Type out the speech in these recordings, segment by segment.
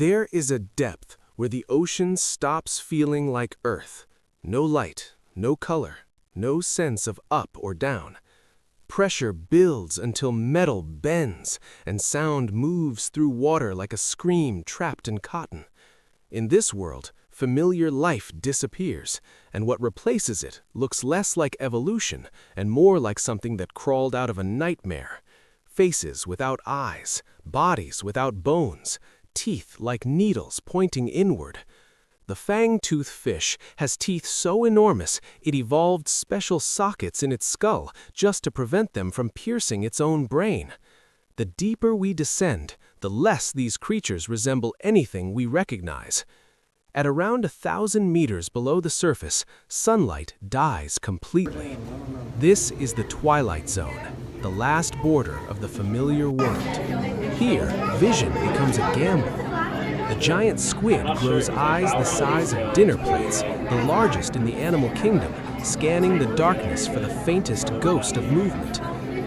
There is a depth where the ocean stops feeling like Earth. No light, no color, no sense of up or down. Pressure builds until metal bends, and sound moves through water like a scream trapped in cotton. In this world, familiar life disappears, and what replaces it looks less like evolution and more like something that crawled out of a nightmare. Faces without eyes, bodies without bones, teeth like needles pointing inward. The fang-tooth fish has teeth so enormous it evolved special sockets in its skull just to prevent them from piercing its own brain. The deeper we descend, the less these creatures resemble anything we recognize. At around 1,000 meters below the surface, sunlight dies completely. This is the twilight zone, the last border of the familiar world. Here, vision becomes a gamble. The giant squid grows eyes the size of dinner plates, the largest in the animal kingdom, scanning the darkness for the faintest ghost of movement.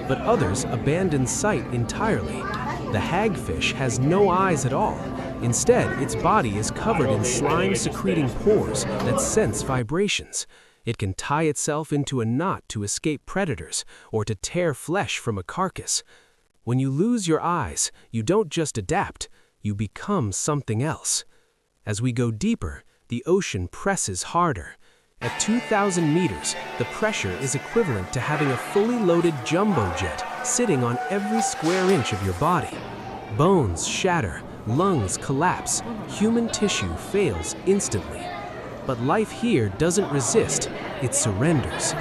But others abandon sight entirely. The hagfish has no eyes at all. Instead, its body is covered in slime-secreting pores that sense vibrations. It can tie itself into a knot to escape predators or to tear flesh from a carcass. When you lose your eyes, you don't just adapt, you become something else. As we go deeper, the ocean presses harder. At 2,000 meters, the pressure is equivalent to having a fully loaded jumbo jet sitting on every square inch of your body. Bones shatter, lungs collapse, human tissue fails instantly. But life here doesn't resist, it surrenders.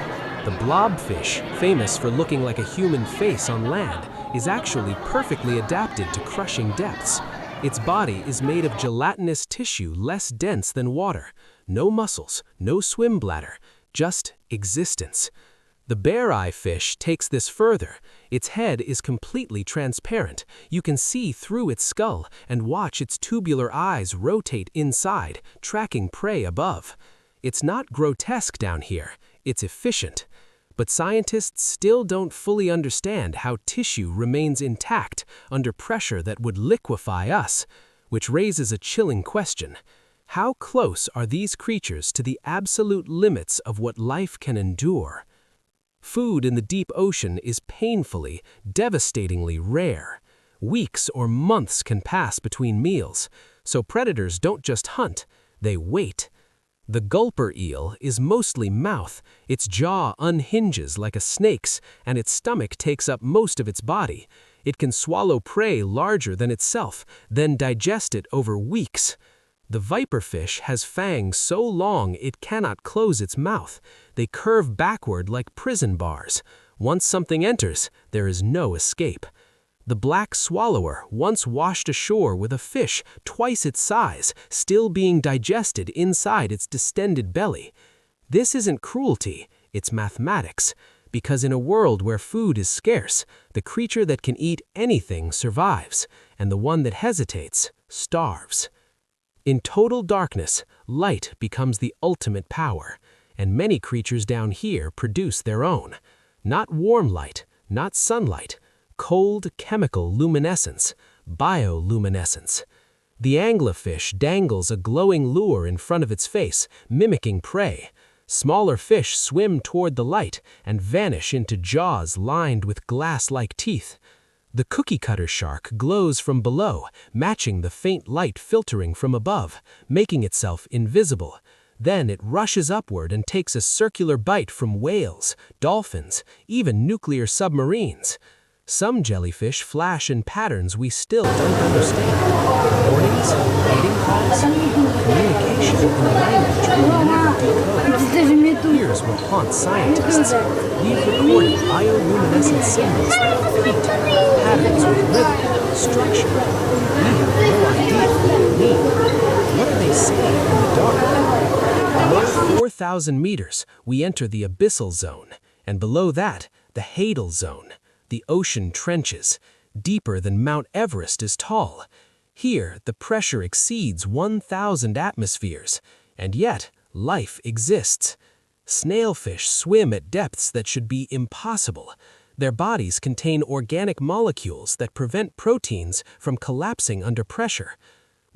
The blobfish, famous for looking like a human face on land, is actually perfectly adapted to crushing depths. Its body is made of gelatinous tissue less dense than water. No muscles, no swim bladder, just existence. The bear-eye fish takes this further. Its head is completely transparent. You can see through its skull and watch its tubular eyes rotate inside, tracking prey above. It's not grotesque down here, it's efficient. But scientists still don't fully understand how tissue remains intact under pressure that would liquefy us, which raises a chilling question. How close are these creatures to the absolute limits of what life can endure? Food in the deep ocean is painfully, devastatingly rare. Weeks or months can pass between meals, so predators don't just hunt, they wait. The gulper eel is mostly mouth, its jaw unhinges like a snake's, and its stomach takes up most of its body. It can swallow prey larger than itself, then digest it over weeks. The viperfish has fangs so long it cannot close its mouth. They curve backward like prison bars. Once something enters, there is no escape. The black swallower once washed ashore with a fish twice its size, still being digested inside its distended belly. This isn't cruelty, it's mathematics. Because in a world where food is scarce, the creature that can eat anything survives, and the one that hesitates starves. In total darkness, light becomes the ultimate power, and many creatures down here produce their own. Not warm light, not sunlight, cold chemical luminescence, bioluminescence. The anglerfish dangles a glowing lure in front of its face, mimicking prey. Smaller fish swim toward the light and vanish into jaws lined with glass-like teeth. The cookie-cutter shark glows from below, matching the faint light filtering from above, making itself invisible. Then it rushes upward and takes a circular bite from whales, dolphins, even nuclear submarines. Some jellyfish flash in patterns we still don't understand. Warnings, mating calls, communication in a language we will never decode. Here's what haunts scientists. We've recorded bioluminescent signals that repeat, patterns with rhythm, structure. We have no idea what they mean. What are they saying in the dark? Below 4,000 meters, we enter the abyssal zone, and below that, the hadal zone. The ocean trenches, deeper than Mount Everest is tall. Here, the pressure exceeds 1,000 atmospheres, and yet life exists. Snailfish swim at depths that should be impossible. Their bodies contain organic molecules that prevent proteins from collapsing under pressure.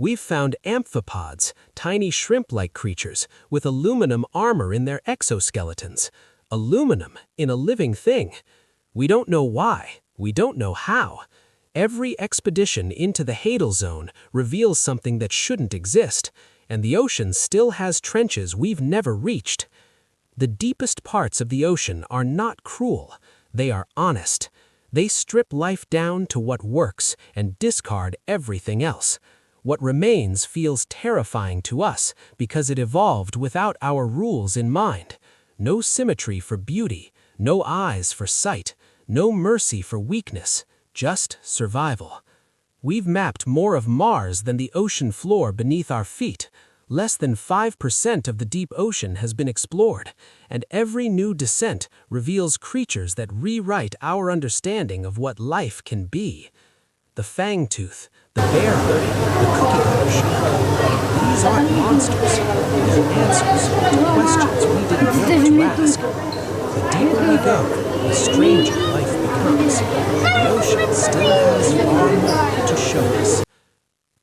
We've found amphipods, tiny shrimp-like creatures with aluminum armor in their exoskeletons. Aluminum in a living thing. We don't know why. We don't know how. Every expedition into the Hadal Zone reveals something that shouldn't exist, and the ocean still has trenches we've never reached. The deepest parts of the ocean are not cruel. They are honest. They strip life down to what works and discard everything else. What remains feels terrifying to us because it evolved without our rules in mind. No symmetry for beauty, no eyes for sight, no mercy for weakness, just survival. We've mapped more of Mars than the ocean floor beneath our feet. Less than 5% of the deep ocean has been explored, and every new descent reveals creatures that rewrite our understanding of what life can be. The fangtooth, the bear-hood, the cookie-cutter shark. These aren't monsters. They're answers to questions we didn't know to ask. The deeper we go, the stranger life becomes. The ocean still has far more to show us.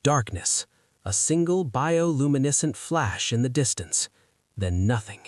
Darkness, a single bioluminescent flash in the distance, then nothing.